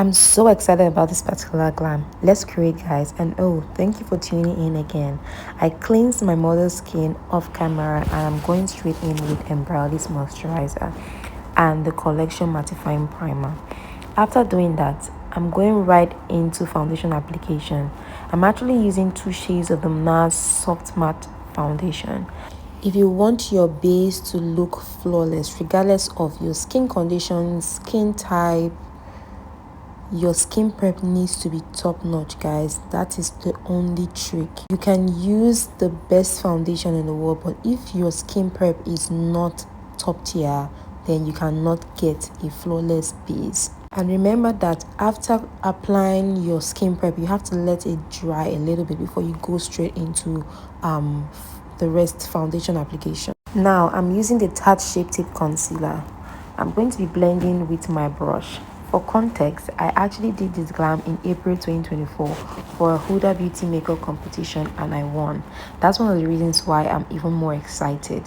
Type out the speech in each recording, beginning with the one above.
I'm so excited about this particular glam. Let's create, guys. And oh, thank you for tuning in again. I cleansed my mother's skin off camera and I'm going straight in with Embryollis moisturizer and the collection mattifying primer. After doing that, I'm going right into foundation application. I'm actually using 2 shades of the NARS soft matte foundation. If you want your base to look flawless regardless of your skin condition, skin type, your skin prep needs to be top notch, guys. That is the only trick. You can use the best foundation in the world, but if your skin prep is not top tier, then you cannot get a flawless base. And remember that after applying your skin prep, you have to let it dry a little bit before you go straight into the rest foundation application. Now I'm using the Tarte Shape Tape concealer. I'm going to be blending with my brush. For context, I actually did this glam in April 2024 for a Huda Beauty makeup competition and I won. That's one of the reasons why I'm even more excited.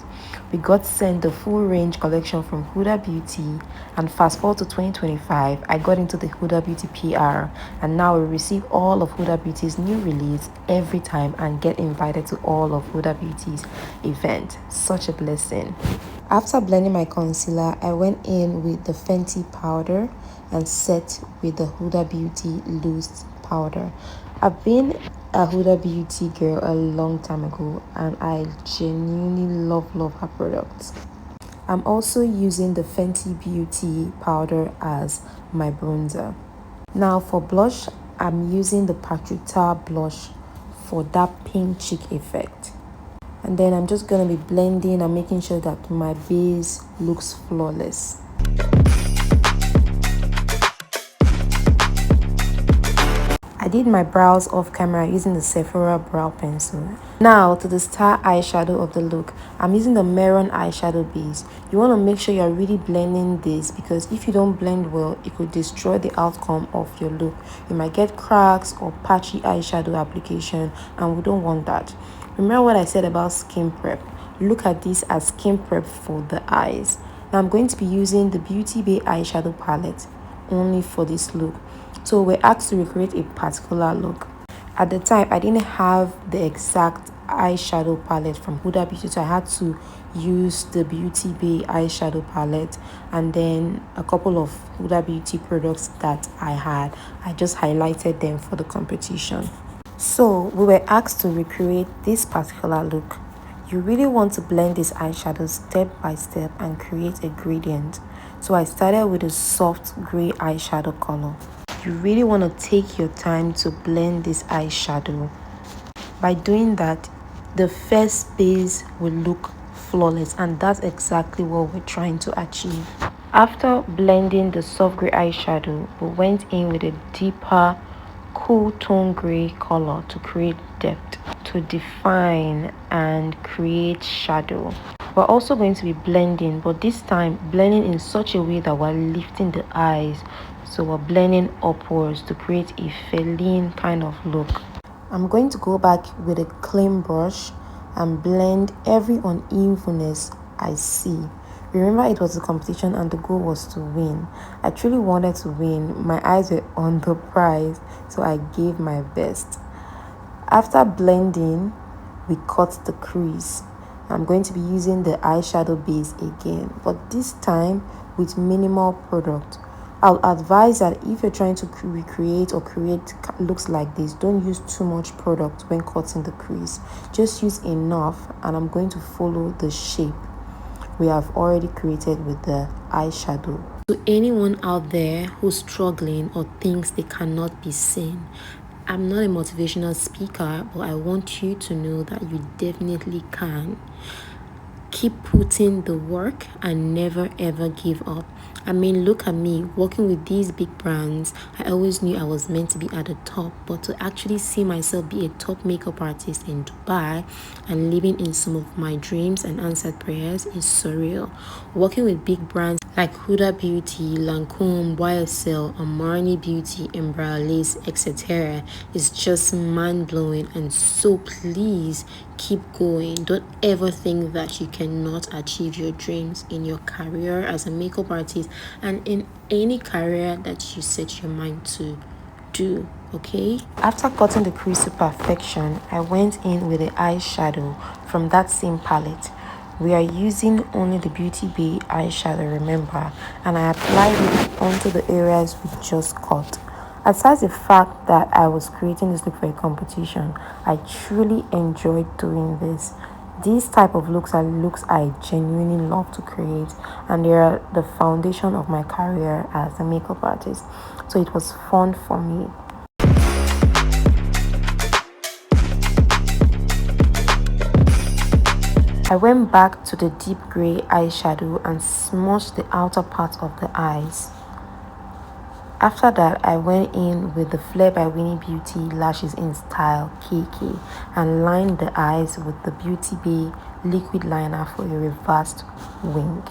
We got sent the full range collection from Huda Beauty, and fast forward to 2025, I got into the Huda Beauty PR, and now we receive all of Huda Beauty's new release every time and get invited to all of Huda Beauty's event. Such a blessing. After blending my concealer, I went in with the Fenty powder and set with the Huda Beauty loose powder. I've been a Huda Beauty girl a long time ago and I genuinely love her products. I'm also using the Fenty Beauty powder as my bronzer. Now for blush, I'm using the Patricia blush for that pink cheek effect. And then I'm just going to be blending and making sure that my base looks flawless. I did my brows off camera using the Sephora brow pencil. Now to the star eyeshadow of the look, I'm using the Maroon eyeshadow base. You want to make sure you're really blending this, because if you don't blend well, it could destroy the outcome of your look. You might get cracks or patchy eyeshadow application, and we don't want that. Remember what I said about skin prep. Look at this as skin prep for the eyes. Now I'm going to be using the Beauty Bay eyeshadow palette only for this look. So we're asked to recreate a particular look. At the time, I didn't have the exact eyeshadow palette from Huda Beauty, so I had to use the Beauty Bay eyeshadow palette and then a couple of Huda Beauty products that I had. I just highlighted them for the competition. So we were asked to recreate this particular look. You really want to blend this eyeshadow step by step and create a gradient. So I started with a soft gray eyeshadow color. You really want to take your time to blend this eyeshadow. By doing that, the first base will look flawless, and that's exactly what we're trying to achieve. After blending the soft gray eyeshadow, we went in with a deeper cool tone gray color to create depth, to define and create shadow. We're also going to be blending, but this time blending in such a way that we're lifting the eyes. So we're blending upwards to create a feline kind of look. I'm going to go back with a clean brush and blend every unevenness I see. Remember, it was a competition and the goal was to win. I truly wanted to win. My eyes were on the prize, so I gave my best. After blending, we cut the crease. I'm going to be using the eyeshadow base again, but this time with minimal product. I'll advise that if you're trying to recreate or create looks like this, don't use too much product when cutting the crease. Just use enough, and I'm going to follow the shape we have already created with the eyeshadow. To anyone out there who's struggling or thinks they cannot be seen, I'm not a motivational speaker, but I want you to know that you definitely can. Keep putting the work and never ever give up. I mean, look at me working with these big brands. I always knew I was meant to be at the top, but to actually see myself be a top makeup artist in Dubai and living in some of my dreams and answered prayers is surreal. Working with big brands like Huda Beauty, Lancome, YSL, Armani Beauty, Embryollis, etc. is just mind-blowing, and so please keep going. Don't ever think that you cannot achieve your dreams in your career as a makeup artist and in any career that you set your mind to do. Okay, after cutting the crease to perfection, I went in with the eyeshadow from that same palette. We are using only the Beauty Bay eyeshadow, remember, and I applied it onto the areas we just cut. Aside the fact that I was creating this look for a competition, I truly enjoyed doing this. These type of looks are looks I genuinely love to create, and they are the foundation of my career as a makeup artist. So it was fun for me. I went back to the deep grey eyeshadow and smudged the outer part of the eyes. After that, I went in with the Flairbywinnie Beauty Lashes in Style KK and lined the eyes with the Beauty Bay liquid liner for a reversed wing.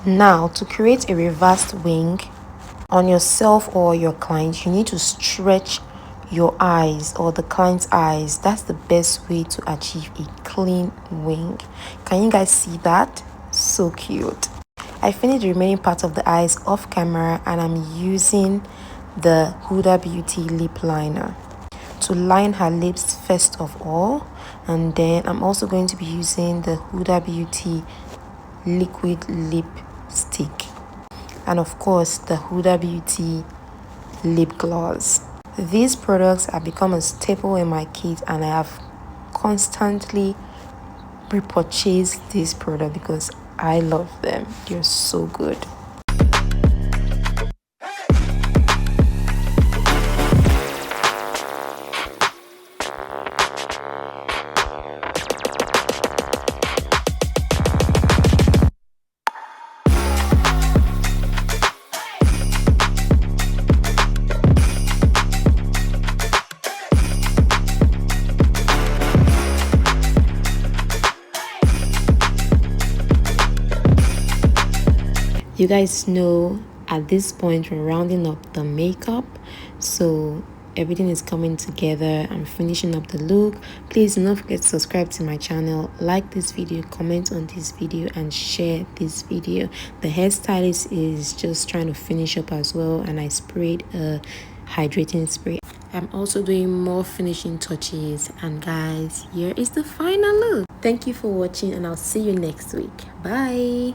Now, to create a reversed wing on yourself or your client, you need to stretch your eyes or the client's eyes. That's the best way to achieve a clean wing. Can you guys see that? So cute. I finished the remaining part of the eyes off camera, and I'm using the Huda Beauty lip liner to line her lips first of all, and then I'm also going to be using the Huda Beauty liquid lip stick, and of course the Huda Beauty lip gloss. These products have become a staple in my kit, and I have constantly repurchased this product because I love them. They're so good. You guys know at this point we're rounding up the makeup, so everything is coming together. I'm finishing up the look. Please do not forget to subscribe to my channel, like this video, comment on this video, and share this video. The hairstylist is just trying to finish up as well, and I sprayed a hydrating spray. I'm also doing more finishing touches, and guys, here is the final look. Thank you for watching, and I'll see you next week. Bye.